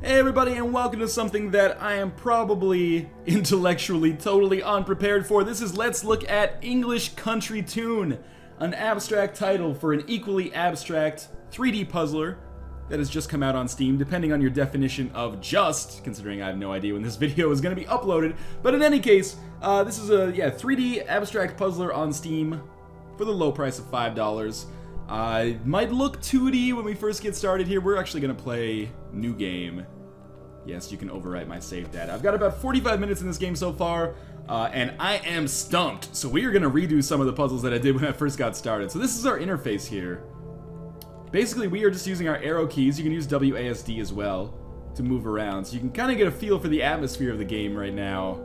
Hey everybody, and welcome to something that I am probably intellectually totally unprepared for. This is Let's Look at English Country Tune, an abstract title for an equally abstract 3D puzzler that has just come out on Steam, depending on your definition of just, considering I have no idea when this video is going to be uploaded. But in any case, this is a 3D abstract puzzler on Steam for the low price of $5. It might look 2D when we first get started here. We're actually going to play new game. Yes, you can overwrite my save data. I've got about 45 minutes in this game so far, and I am stumped. So we are going to redo some of the puzzles that I did when I first got started. So this is our interface here. Basically, we are just using our arrow keys. You can use WASD as well to move around. So you can kind of get a feel for the atmosphere of the game right now.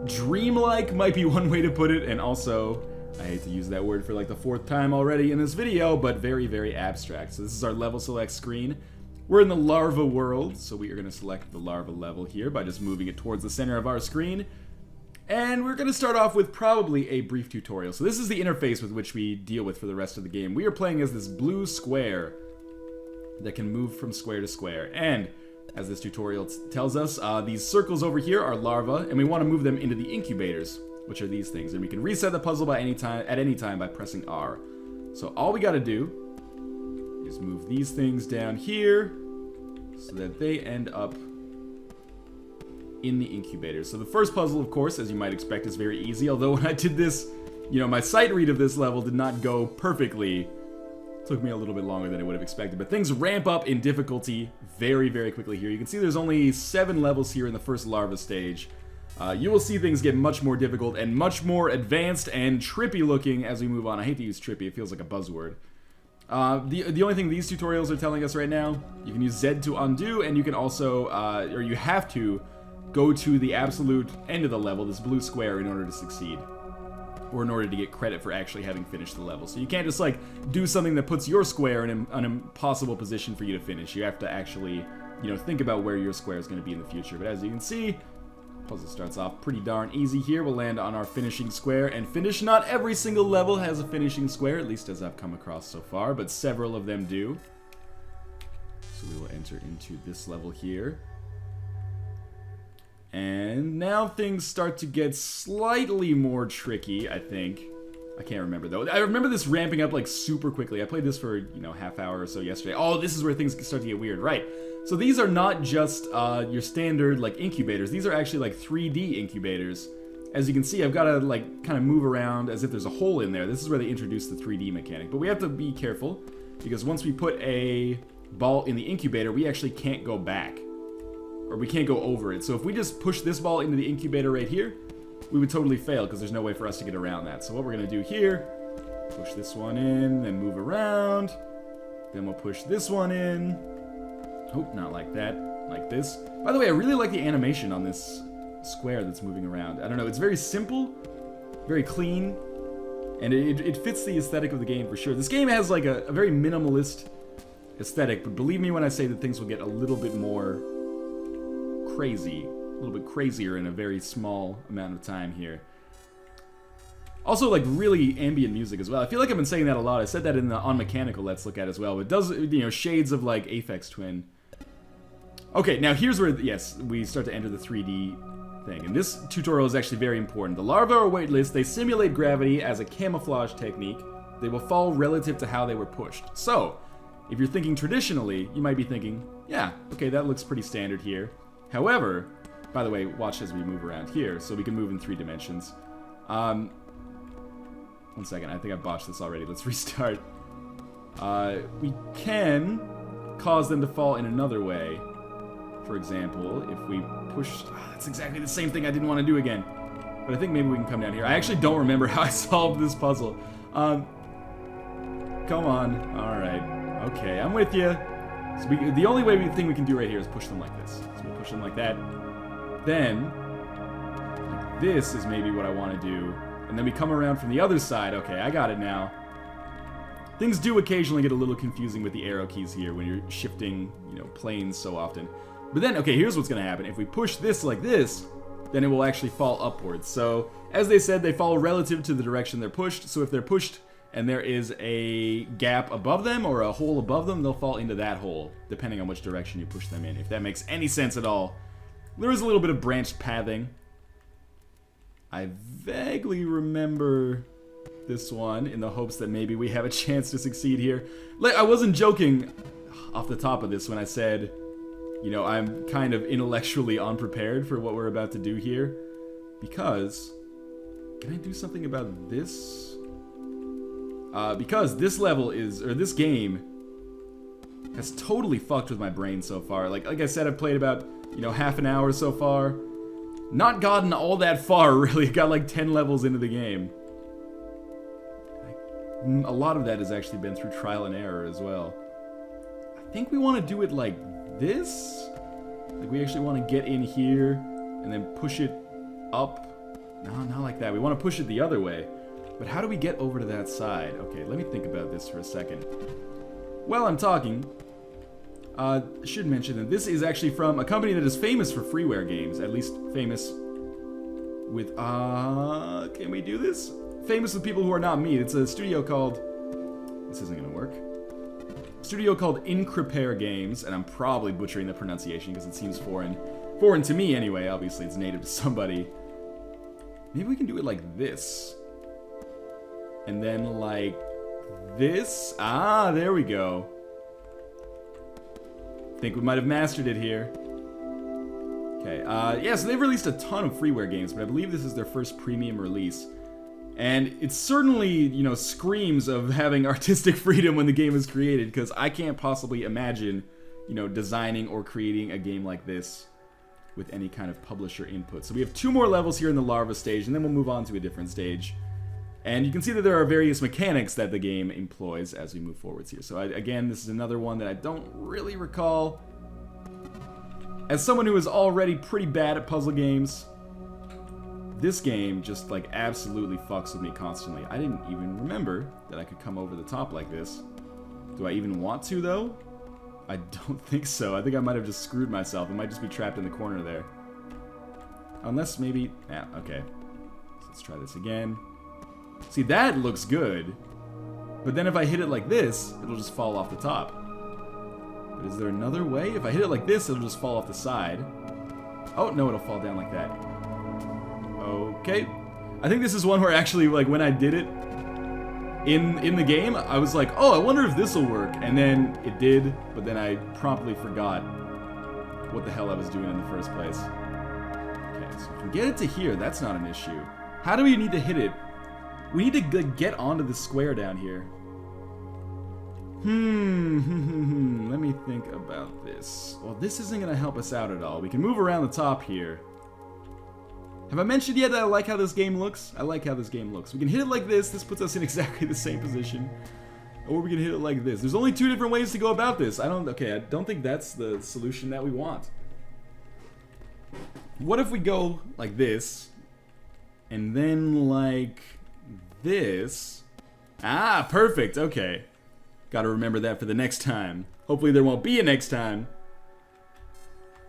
Dreamlike might be one way to put it, and also, I hate to use that word for like the 4th time already in this video, but very, very abstract. So this is our level select screen. We're in the Larva world, so we are going to select the Larva level here by just moving it towards the center of our screen. And we're going to start off with probably a brief tutorial. So this is the interface with which we deal with for the rest of the game. We are playing as this blue square that can move from square to square. And as this tutorial tells us, these circles over here are larvae, and we want to move them into the incubators, which are these things. And we can reset the puzzle at any time by pressing R. So all we got to do is move these things down here so that they end up in the incubators. So the first puzzle, of course, as you might expect, is very easy. Although when I did this, my sight read of this level did not go perfectly. It took me a little bit longer than I would have expected. But things ramp up in difficulty very, very quickly here. You can see there's only 7 levels here in the first larva stage. You will see things get much more difficult and much more advanced and trippy looking as we move on. I hate to use trippy, it feels like a buzzword. The only thing these tutorials are telling us right now, you can use Z to undo, and you can also, or you have to, go to the absolute end of the level, this blue square, in order to succeed. Or in order to get credit for actually having finished the level. So you can't just, do something that puts your square in an impossible position for you to finish. You have to actually, think about where your square is going to be in the future. But as you can see, puzzle starts off pretty darn easy here. We'll land on our finishing square and finish. Not every single level has a finishing square, at least as I've come across so far, but several of them do. So we will enter into this level here. And now things start to get slightly more tricky, I think. I can't remember though. I remember this ramping up super quickly. I played this for, half hour or so yesterday. Oh, this is where things start to get weird, right? So these are not just your standard incubators. These are actually 3D incubators. As you can see, I've got to kind of move around as if there's a hole in there. This is where they introduce the 3D mechanic. But we have to be careful because once we put a ball in the incubator, we actually can't go back. Or we can't go over it. So if we just push this ball into the incubator right here, we would totally fail because there's no way for us to get around that. So what we're going to do here, push this one in, then move around. Then we'll push this one in. Oh, not like that. Like this. By the way, I really like the animation on this square that's moving around. I don't know, it's very simple, very clean, and it fits the aesthetic of the game for sure. This game has a very minimalist aesthetic, but believe me when I say that things will get a little bit more crazy. A little bit crazier in a very small amount of time here. Also, really ambient music as well. I feel like I've been saying that a lot. I said that in the On Mechanical Let's Look At as well. But it does, shades of Aphex Twin. Okay, now here's where, yes, we start to enter the 3D thing. And this tutorial is actually very important. The larvae are weightless. They simulate gravity as a camouflage technique. They will fall relative to how they were pushed. So, if you're thinking traditionally, you might be thinking, yeah, okay, that looks pretty standard here. However, by the way, watch as we move around here, so we can move in 3 dimensions. One second, I think I botched this already. Let's restart. We can cause them to fall in another way. For example, if we push... that's exactly the same thing I didn't want to do again. But I think maybe we can come down here. I actually don't remember how I solved this puzzle. Come on. Alright. Okay, I'm with you. So the only thing we can do right here is push them like this. So we'll push them like that. Then, this is maybe what I want to do. And then we come around from the other side. Okay, I got it now. Things do occasionally get a little confusing with the arrow keys here when you're shifting, planes so often. But then, okay, here's what's going to happen. If we push this like this, then it will actually fall upwards. So, as they said, they fall relative to the direction they're pushed. So if they're pushed and there is a gap above them or a hole above them, they'll fall into that hole, depending on which direction you push them in, if that makes any sense at all. There is a little bit of branched pathing. I vaguely remember this one in the hopes that maybe we have a chance to succeed here. Like, I wasn't joking off the top of this when I said, you know, I'm kind of intellectually unprepared for what we're about to do here. Because, can I do something about this? Because this level is, or this game has totally fucked with my brain so far. Like I said, I've played about, you know, half an hour so far. Not gotten all that far, really. Got like 10 levels into the game. A lot of that has actually been through trial and error as well. I think we want to do it like this. Like we actually want to get in here and then push it up. No, not like that. We want to push it the other way. But how do we get over to that side? Okay, let me think about this for a second. While I'm talking, I should mention that this is actually from a company that is famous for freeware games. At least famous with, can we do this? Famous with people who are not me. It's a studio called, this isn't gonna work. A studio called Increpair Games, and I'm probably butchering the pronunciation because it seems foreign. Foreign to me anyway, obviously it's native to somebody. Maybe we can do it like this. And then like this. Ah, there we go. Think we might have mastered it here. Okay, yeah, so they've released a ton of freeware games, but I believe this is their first premium release. And it certainly, you know, screams of having artistic freedom when the game is created, because I can't possibly imagine, you know, designing or creating a game like this with any kind of publisher input. So we have 2 more levels here in the Larva stage, and then we'll move on to a different stage. And you can see that there are various mechanics that the game employs as we move forwards here. So again, this is another one that I don't really recall. As someone who is already pretty bad at puzzle games, this game just like absolutely fucks with me constantly. I didn't even remember that I could come over the top like this. Do I even want to though? I don't think so. I think I might have just screwed myself. I might just be trapped in the corner there. Unless maybe, yeah, okay. So let's try this again. See, that looks good. But then if I hit it like this, it'll just fall off the top. But is there another way? If I hit it like this, it'll just fall off the side. Oh, no, it'll fall down like that. Okay. I think this is one where actually, like, when I did it in the game, I was like, oh, I wonder if this will work. And then it did, but then I promptly forgot what the hell I was doing in the first place. Okay, so if we get it to here, that's not an issue. How do we need to hit it? We need to get onto the square down here. Let me think about this. Well, this isn't going to help us out at all. We can move around the top here. Have I mentioned yet that I like how this game looks? I like how this game looks. We can hit it like this. This puts us in exactly the same position. Or we can hit it like this. There's only 2 different ways to go about this. I don't think that's the solution that we want. What if we go like this, and then like this? Ah, perfect. Okay. Gotta remember that for the next time. Hopefully there won't be a next time,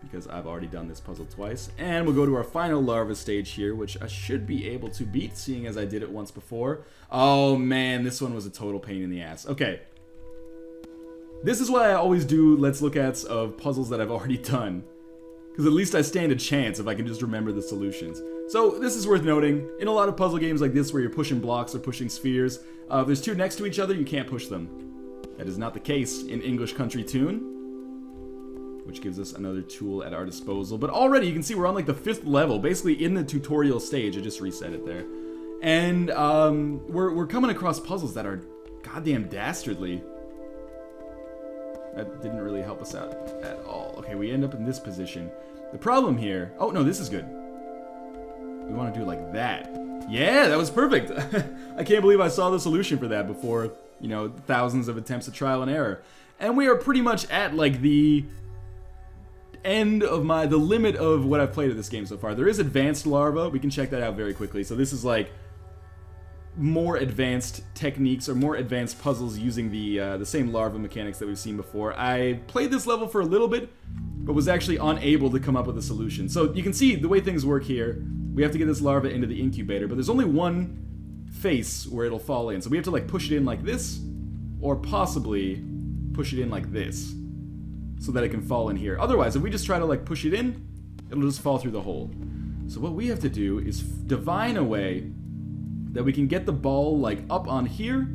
because I've already done this puzzle twice. And we'll go to our final larva stage here, which I should be able to beat, seeing as I did it once before. Oh man, this one was a total pain in the ass. Okay. This is why I always do let's look ats of puzzles that I've already done, because at least I stand a chance if I can just remember the solutions. So this is worth noting. In a lot of puzzle games like this where you're pushing blocks or pushing spheres, if there's 2 next to each other, you can't push them. That is not the case in English Country Tune, which gives us another tool at our disposal. But already you can see we're on like the 5th level, basically in the tutorial stage. I just reset it there. And we're coming across puzzles that are goddamn dastardly. That didn't really help us out at all. Okay, we end up in this position. The problem here, oh no, this is good. We want to do it like that. Yeah, that was perfect. I can't believe I saw the solution for that before, you know, thousands of attempts at trial and error. And we are pretty much at like the end of the limit of what I've played of this game so far. There is advanced larva. We can check that out very quickly. So this is like more advanced techniques or more advanced puzzles using the same larva mechanics that we've seen before. I played this level for a little bit, but was actually unable to come up with a solution. So you can see the way things work here. We have to get this larva into the incubator, but there's only one face where it'll fall in. So we have to like push it in like this, or possibly push it in like this, so that it can fall in here. Otherwise, if we just try to like push it in, it'll just fall through the hole. So what we have to do is divine a way that we can get the ball like up on here,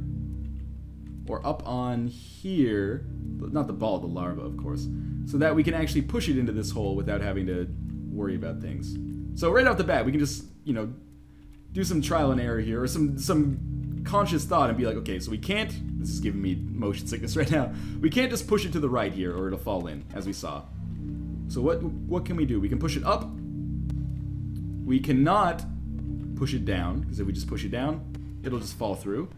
or up on here, not the ball, the larva, of course, so that we can actually push it into this hole without having to worry about things. So right off the bat, we can just, you know, do some trial and error here, or some conscious thought and be like, okay, so we can't, this is giving me motion sickness right now, we can't just push it to the right here or it'll fall in, as we saw. So what can we do? We can push it up. We cannot push it down, because if we just push it down, it'll just fall through.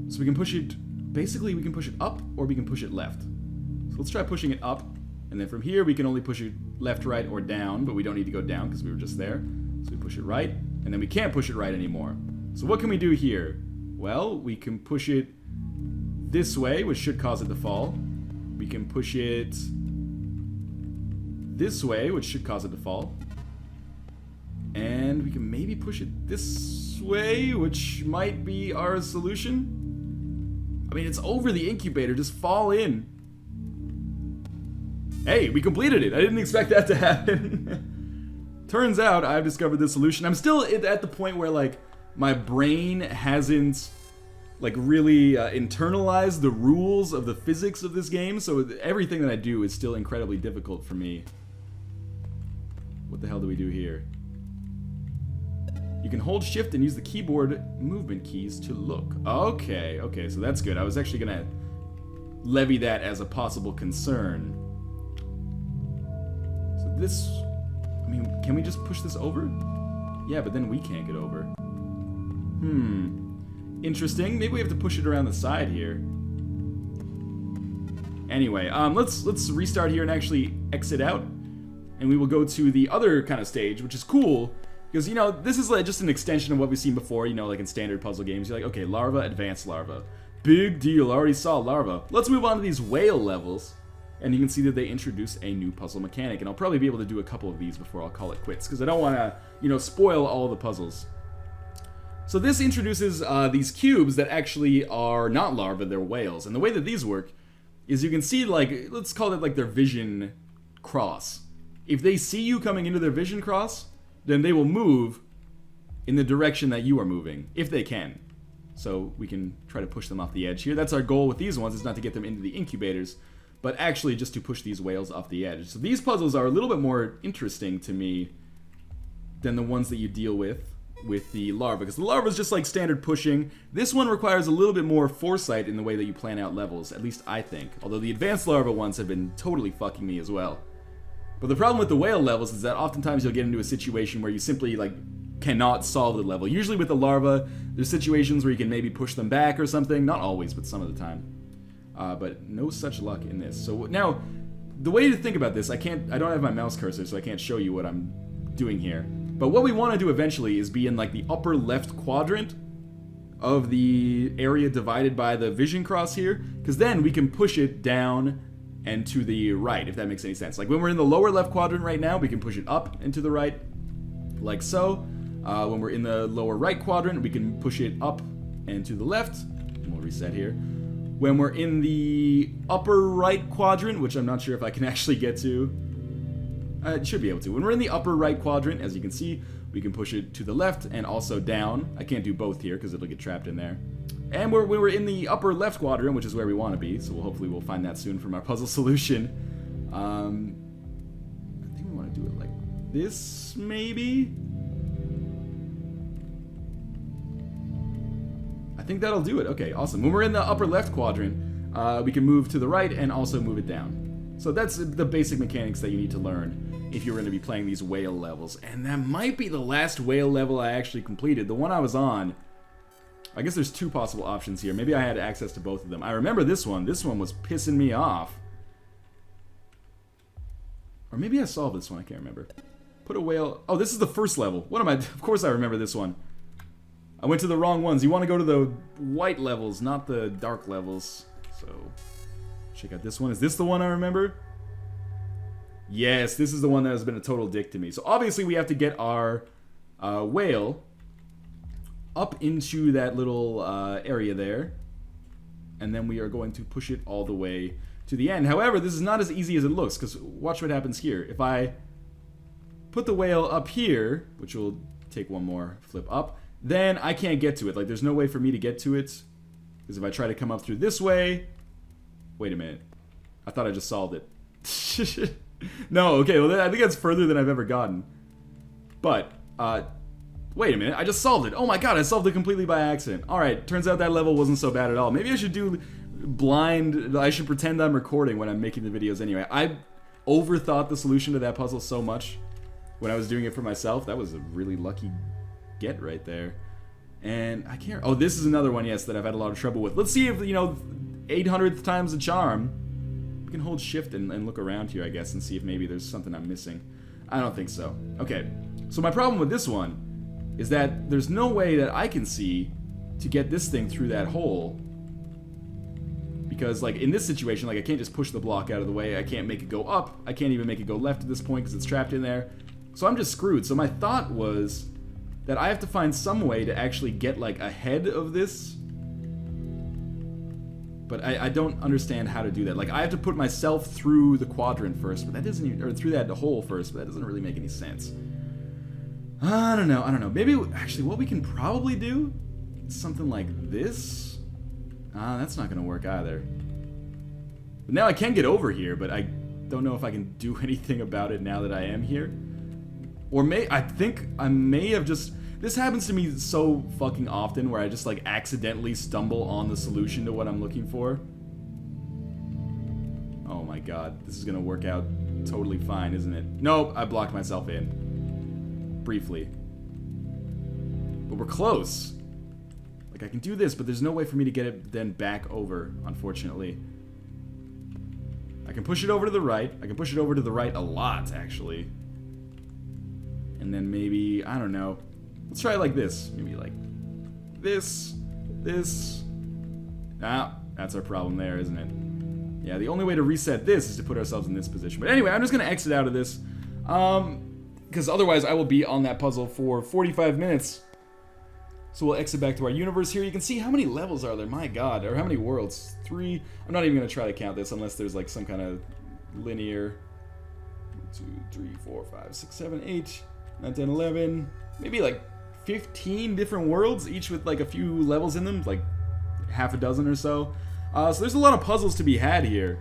So we can push it, basically we can push it up or we can push it left. So let's try pushing it up, and then from here we can only push it left, right, or down, but we don't need to go down because we were just there. So we push it right, and then we can't push it right anymore. So what can we do here? Well, we can push it this way, which should cause it to fall. We can push it this way, which should cause it to fall. And we can maybe push it this way, which might be our solution. I mean, it's over the incubator, just fall in. Hey, we completed it. I didn't expect that to happen. Turns out I've discovered the solution. I'm still at the point where, like, my brain hasn't, like, really internalized the rules of the physics of this game, so everything that I do is still incredibly difficult for me. What the hell do we do here? You can hold shift and use the keyboard movement keys to look. Okay, so that's good. I was actually gonna levy that as a possible concern. So this, I mean, can we just push this over? Yeah, but then we can't get over. Interesting. Maybe we have to push it around the side here. Anyway, let's restart here and actually exit out. And we will go to the other kind of stage, which is cool. Because, you know, this is like just an extension of what we've seen before, you know, like in standard puzzle games. You're like, okay, larva, advanced larva. Big deal, already saw larva. Let's move on to these whale levels. And you can see that they introduce a new puzzle mechanic. And I'll probably be able to do a couple of these before I'll call it quits. Because I don't want to, you know, spoil all the puzzles. So this introduces these cubes that actually are not larvae, they're whales. And the way that these work is you can see, like, let's call it like their vision cross. If they see you coming into their vision cross, then they will move in the direction that you are moving, if they can. So we can try to push them off the edge here. That's our goal with these ones, is not to get them into the incubators, but actually just to push these whales off the edge. So these puzzles are a little bit more interesting to me than the ones that you deal with the larva, because the larva is just like standard pushing. This one requires a little bit more foresight in the way that you plan out levels, at least I think. Although the advanced larva ones have been totally fucking me as well. But the problem with the whale levels is that oftentimes you'll get into a situation where you simply, like, cannot solve the level. Usually with the larva, there's situations where you can maybe push them back or something. Not always, but some of the time. But no such luck in this. So now, the way to think about this, I don't have my mouse cursor, so I can't show you what I'm doing here. But what we want to do eventually is be in, like, the upper left quadrant of the area divided by the vision cross here, because then we can push it down and to the right, if that makes any sense. Like when we're in the lower left quadrant right now, we can push it up and to the right, like so. When we're in the lower right quadrant, we can push it up and to the left. And we'll reset here. When we're in the upper right quadrant, which I'm not sure if I can actually get to, I should be able to. When we're in the upper right quadrant, as you can see, we can push it to the left and also down. I can't do both here because it'll get trapped in there. And when we're in the upper left quadrant, which is where we want to be, so hopefully we'll find that soon from our puzzle solution. I think we want to do it like this, maybe? I think that'll do it. Okay, awesome. When we're in the upper left quadrant, we can move to the right and also move it down. So that's the basic mechanics that you need to learn if you're going to be playing these whale levels. And that might be the last whale level I actually completed. The one I was on, I guess there's two possible options here. Maybe I had access to both of them. I remember this one. This one was pissing me off. Or maybe I solved this one. I can't remember. Put a whale... Oh, this is the first level. What am I... Of course I remember this one. I went to the wrong ones. You want to go to the white levels, not the dark levels. So, check out this one. Is this the one I remember? Yes, this is the one that has been a total dick to me. So obviously we have to get our whale up into that little area there. And then we are going to push it all the way to the end. However, this is not as easy as it looks, because watch what happens here. If I put the whale up here, which will take one more flip up, then I can't get to it. Like, there's no way for me to get to it. Because if I try to come up through this way... Wait a minute. I thought I just solved it. No, okay, well, I think that's further than I've ever gotten. But, wait a minute, I just solved it. Oh my god, I solved it completely by accident. Alright, turns out that level wasn't so bad at all. Maybe I should do I should pretend I'm recording when I'm making the videos anyway. I overthought the solution to that puzzle so much when I was doing it for myself. That was a really lucky get right there. And I can't... Oh, this is another one, yes, that I've had a lot of trouble with. Let's see if, 800th time's the charm. We can hold shift and look around here, I guess, and see if maybe there's something I'm missing. I don't think so. Okay, so my problem with this one is that there's no way that I can see to get this thing through that hole. Because, like, in this situation, like, I can't just push the block out of the way. I can't make it go up. I can't even make it go left at this point because it's trapped in there. So I'm just screwed. So my thought was that I have to find some way to actually get, like, ahead of this. But I don't understand how to do that. Like, I have to put myself through the quadrant first, but that doesn't even... Or through that hole first, but that doesn't really make any sense. I don't know. Maybe, actually, what we can probably do is something like this. That's not gonna work either. But now I can get over here, but I don't know if I can do anything about it now that I am here. Or I think I may have just... This happens to me so fucking often where I just like accidentally stumble on the solution to what I'm looking for. Oh my god, this is gonna work out totally fine, isn't it? Nope, I blocked myself in. Briefly. But we're close. Like, I can do this, but there's no way for me to get it then back over, unfortunately. I can push it over to the right. I can push it over to the right a lot, actually. And then maybe, I don't know. Let's try it like this. Maybe like this. That's our problem there, isn't it? Yeah, the only way to reset this is to put ourselves in this position. But anyway, I'm just going to exit out of this. Because otherwise I will be on that puzzle for 45 minutes. So we'll exit back to our universe here. You can see how many levels are there, my god, or how many worlds? 3. I'm not even going to try to count this unless there's like some kind of linear. 1, 2, 3, 4, 5, 6, 7, 8, 9, 10, 11. Maybe like 15 different worlds, each with like a few levels in them, like half a dozen or so. So there's a lot of puzzles to be had here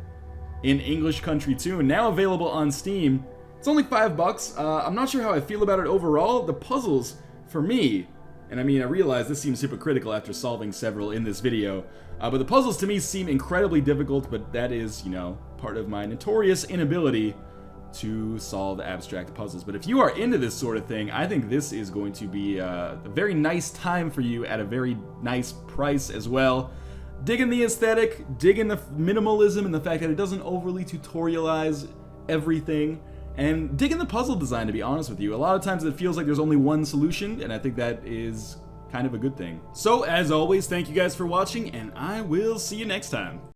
in English Country 2, now available on Steam. It's only $5. I'm not sure how I feel about it overall. The puzzles, for me, and I mean, I realize this seems hypocritical after solving several in this video, but the puzzles to me seem incredibly difficult, but that is, part of my notorious inability to solve abstract puzzles. But if you are into this sort of thing, I think this is going to be a very nice time for you at a very nice price as well. Digging the aesthetic, digging the minimalism and the fact that it doesn't overly tutorialize everything, and digging the puzzle design, to be honest with you. A lot of times it feels like there's only one solution, and I think that is kind of a good thing. So, as always, thank you guys for watching, and I will see you next time.